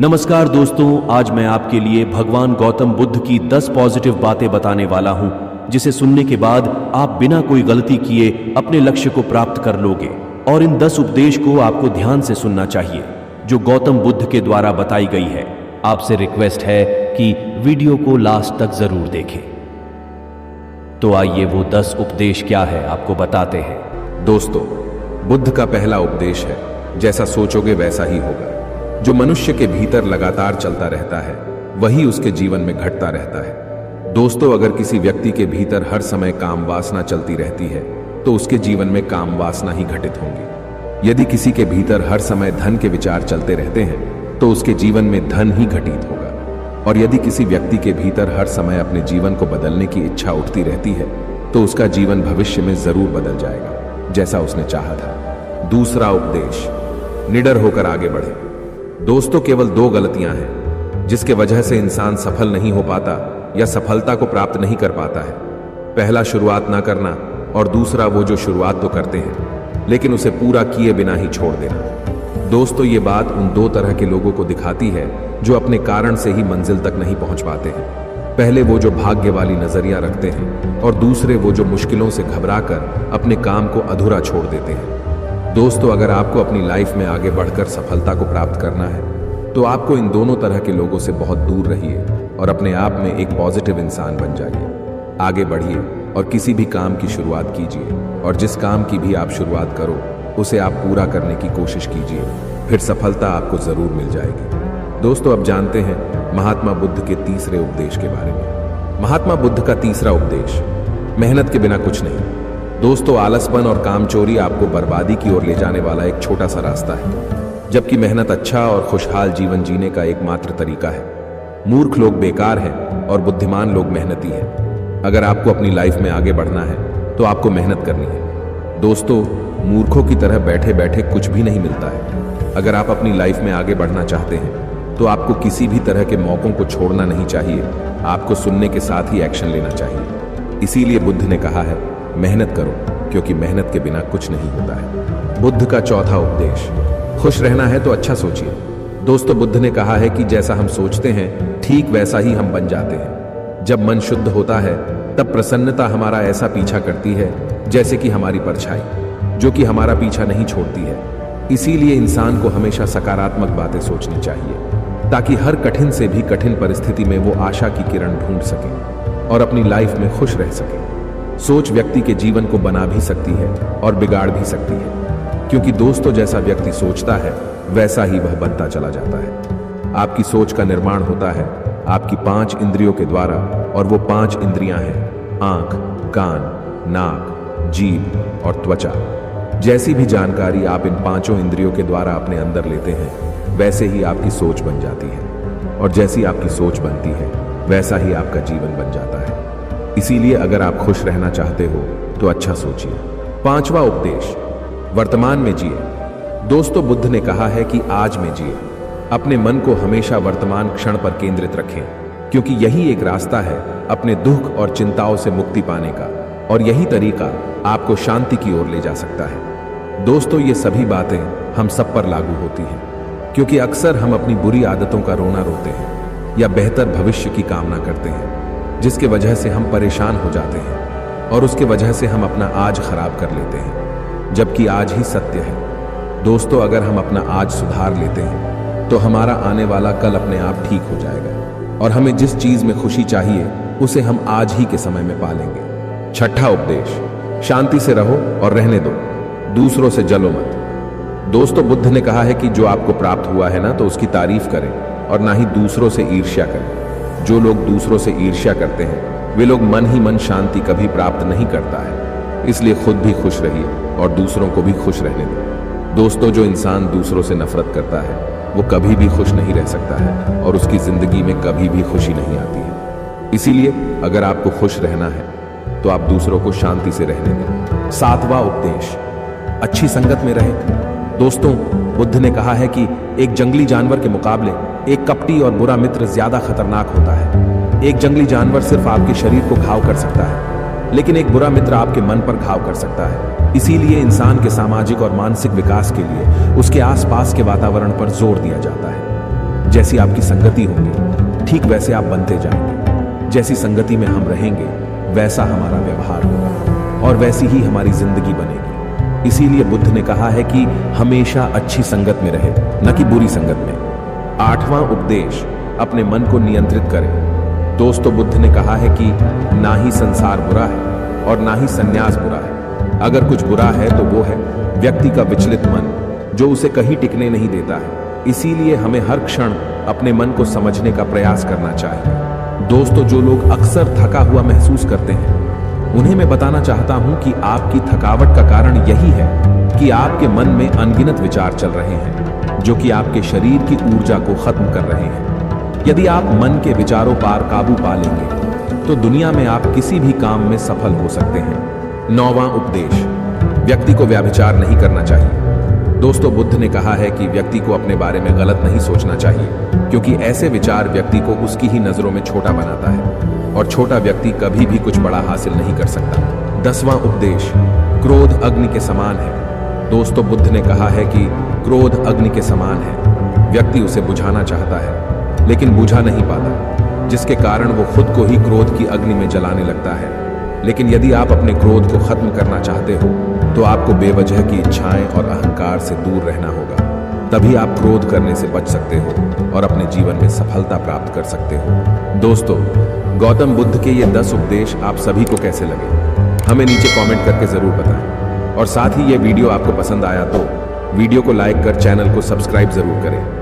नमस्कार दोस्तों, आज मैं आपके लिए भगवान गौतम बुद्ध की 10 पॉजिटिव बातें बताने वाला हूं, जिसे सुनने के बाद आप बिना कोई गलती किए अपने लक्ष्य को प्राप्त कर लोगे। और इन 10 उपदेश को आपको ध्यान से सुनना चाहिए, जो गौतम बुद्ध के द्वारा बताई गई है। आपसे रिक्वेस्ट है कि वीडियो को लास्ट तक जरूर देखें। तो आइए वो 10 उपदेश क्या है आपको बताते हैं। दोस्तों, बुद्ध का पहला उपदेश है, जैसा सोचोगे वैसा ही होगा। जो मनुष्य के भीतर लगातार चलता रहता है, वही उसके जीवन में घटता रहता है। दोस्तों, अगर किसी व्यक्ति के भीतर हर समय काम वासना चलती रहती है, तो उसके जीवन में काम वासना ही घटित होंगी। यदि किसी के भीतर हर समय धन के विचार चलते रहते हैं, तो उसके जीवन में धन ही घटित होगा। और यदि किसी व्यक्ति के भीतर हर समय अपने जीवन को बदलने की इच्छा उठती रहती है, तो उसका जीवन भविष्य में जरूर बदल जाएगा, जैसा उसने चाहा था। दूसरा उपदेश, निडर होकर आगे बढ़े। दोस्तों, केवल 2 गलतियां हैं जिसके वजह से इंसान सफल नहीं हो पाता या सफलता को प्राप्त नहीं कर पाता है। पहला, शुरुआत ना करना, और दूसरा, वो जो शुरुआत तो करते हैं लेकिन उसे पूरा किए बिना ही छोड़ देना। दोस्तों, ये बात उन 2 तरह के लोगों को दिखाती है जो अपने कारण से ही मंजिल तक नहीं पहुंच पाते हैं। पहले वो जो भाग्य वाली नजरिया रखते हैं, और दूसरे वो जो मुश्किलों से घबराकर अपने काम को अधूरा छोड़ देते हैं। दोस्तों, अगर आपको अपनी लाइफ में आगे बढ़कर सफलता को प्राप्त करना है, तो आपको इन दोनों तरह के लोगों से बहुत दूर रहिए और अपने आप में एक पॉजिटिव इंसान बन जाइए। आगे बढ़िए और किसी भी काम की शुरुआत कीजिए, और जिस काम की भी आप शुरुआत करो उसे आप पूरा करने की कोशिश कीजिए, फिर सफलता आपको जरूर मिल जाएगी। दोस्तों, अब जानते हैं महात्मा बुद्ध के तीसरे उपदेश के बारे में। महात्मा बुद्ध का तीसरा उपदेश, मेहनत के बिना कुछ नहीं। दोस्तों, आलसपन और कामचोरी आपको बर्बादी की ओर ले जाने वाला एक छोटा सा रास्ता है, जबकि मेहनत अच्छा और खुशहाल जीवन जीने का एकमात्र तरीका है। मूर्ख लोग बेकार हैं और बुद्धिमान लोग मेहनती हैं। अगर आपको अपनी लाइफ में आगे बढ़ना है, तो आपको मेहनत करनी है। दोस्तों, मूर्खों की तरह बैठे बैठे कुछ भी नहीं मिलता है। अगर आप अपनी लाइफ में आगे बढ़ना चाहते हैं, तो आपको किसी भी तरह के मौकों को छोड़ना नहीं चाहिए। आपको सुनने के साथ ही एक्शन लेना चाहिए। इसीलिए बुद्ध ने कहा है, मेहनत करो, क्योंकि मेहनत के बिना कुछ नहीं होता है। बुद्ध का चौथा उपदेश, खुश रहना है तो अच्छा सोचिए। दोस्तों, बुद्ध ने कहा है कि जैसा हम सोचते हैं, ठीक वैसा ही हम बन जाते हैं। जब मन शुद्ध होता है, तब प्रसन्नता हमारा ऐसा पीछा करती है जैसे कि हमारी परछाई, जो कि हमारा पीछा नहीं छोड़ती है। इसीलिए इंसान को हमेशा सकारात्मक बातें सोचनी चाहिए, ताकि हर कठिन से भी कठिन परिस्थिति में वो आशा की किरण ढूंढ सके और अपनी लाइफ में खुश रह सके। सोच व्यक्ति के जीवन को बना भी सकती है और बिगाड़ भी सकती है, क्योंकि दोस्तों, जैसा व्यक्ति सोचता है वैसा ही वह बनता चला जाता है। आपकी सोच का निर्माण होता है आपकी 5 इंद्रियों के द्वारा, और वो 5 इंद्रियां हैं आंख, कान, नाक, जीभ और त्वचा। जैसी भी जानकारी आप इन 5 इंद्रियों के द्वारा अपने अंदर लेते हैं, वैसे ही आपकी सोच बन जाती है, और जैसी आपकी सोच बनती है वैसा ही आपका जीवन बन जाता है। इसीलिए अगर आप खुश रहना चाहते हो, तो अच्छा सोचिए। 5वां उपदेश, वर्तमान में जिए। दोस्तों, बुद्ध ने कहा है कि आज में जिए। अपने मन को हमेशा वर्तमान क्षण पर केंद्रित रखें, क्योंकि यही एक रास्ता है अपने दुख और चिंताओं से मुक्ति पाने का, और यही तरीका आपको शांति की ओर ले जा सकता है। दोस्तों, ये सभी बातें हम सब पर लागू होती हैं, क्योंकि अक्सर हम अपनी बुरी आदतों का रोना रोते हैं या बेहतर भविष्य की कामना करते हैं, जिसके वजह से हम परेशान हो जाते हैं, और उसके वजह से हम अपना आज खराब कर लेते हैं, जबकि आज ही सत्य है। दोस्तों, अगर हम अपना आज सुधार लेते हैं, तो हमारा आने वाला कल अपने आप ठीक हो जाएगा, और हमें जिस चीज में खुशी चाहिए उसे हम आज ही के समय में पालेंगे। 6ठा उपदेश, शांति से रहो और रहने दो, दूसरों से जलो मत। दोस्तों, बुद्ध ने कहा है कि जो आपको प्राप्त हुआ है ना, तो उसकी तारीफ करें और ना ही दूसरों से ईर्ष्या करें। जो लोग दूसरों से ईर्ष्या करते हैं, वे लोग मन ही मन शांति कभी प्राप्त नहीं करता है। इसलिए खुद भी खुश रहिए और दूसरों को भी खुश रहने दें। दोस्तों, जो इंसान दूसरों से नफरत करता है, वो कभी भी खुश नहीं रह सकता है, और उसकी जिंदगी में कभी भी खुशी नहीं आती है। इसीलिए अगर आपको खुश रहना है, तो आप दूसरों को शांति से रहने दें। 7वां उपदेश, अच्छी संगत में रहें। दोस्तों, बुद्ध ने कहा है कि एक जंगली जानवर के मुकाबले एक कपटी और बुरा मित्र ज्यादा खतरनाक होता है। एक जंगली जानवर सिर्फ आपके शरीर को घाव कर सकता है, लेकिन एक बुरा मित्र आपके मन पर घाव कर सकता है। इसीलिए इंसान के सामाजिक और मानसिक विकास के लिए उसके आसपास के वातावरण पर जोर दिया जाता है। जैसी आपकी संगति होगी ठीक वैसे आप बनते जाएंगे। जैसी संगति में हम रहेंगे वैसा हमारा व्यवहार होगा और वैसी ही हमारी जिंदगी बनेगी। इसीलिए बुद्ध ने कहा है कि हमेशा अच्छी संगत में रहे, न कि बुरी संगत में। 8वां उपदेश, अपने मन को नियंत्रित करें। दोस्तों, बुद्ध ने कहा है कि ना ही संसार बुरा है और ना ही संन्यास बुरा है। अगर कुछ बुरा है तो वो है व्यक्ति का विचलित मन, जो उसे कहीं टिकने नहीं देता है। इसीलिए हमें हर क्षण अपने मन को समझने का प्रयास करना चाहिए। दोस्तों, जो लोग अक्सर थका हुआ महसूस करते हैं, उन्हें मैं बताना चाहता हूं कि आपकी थकावट का कारण यही है कि आपके मन में अनगिनत विचार चल रहे हैं, जो कि आपके शरीर की ऊर्जा को खत्म कर रहे हैं। यदि आप मन के विचारों पर काबू पा लेंगे तो दुनिया में आप किसी भी काम में सफल हो सकते हैं। 9वां उपदेश, व्यक्ति को व्यभिचार नहीं करना चाहिए। दोस्तों, बुद्ध ने कहा है कि व्यक्ति को अपने बारे में गलत नहीं सोचना चाहिए, क्योंकि ऐसे विचार व्यक्ति को उसकी ही नजरों में छोटा बनाता है और छोटा व्यक्ति कभी भी कुछ बड़ा हासिल नहीं कर सकता। 10वां उपदेश, क्रोध अग्नि के समान है। दोस्तों, बुद्ध ने कहा है कि क्रोध अग्नि के समान है। व्यक्ति उसे बुझाना चाहता है लेकिन बुझा नहीं पाता, जिसके कारण वो खुद को ही क्रोध की अग्नि में जलाने लगता है। लेकिन यदि आप अपने क्रोध को खत्म करना चाहते हो तो आपको बेवजह की इच्छाएं और अहंकार से दूर रहना होगा। तभी आप क्रोध करने से बच सकते हो और अपने जीवन में सफलता प्राप्त कर सकते हो। दोस्तों, गौतम बुद्ध के ये 10 उपदेश आप सभी को कैसे लगे, हमें नीचे कमेंट करके जरूर बताएं। और साथ ही ये वीडियो आपको पसंद आया तो वीडियो को लाइक कर चैनल को सब्सक्राइब जरूर करें।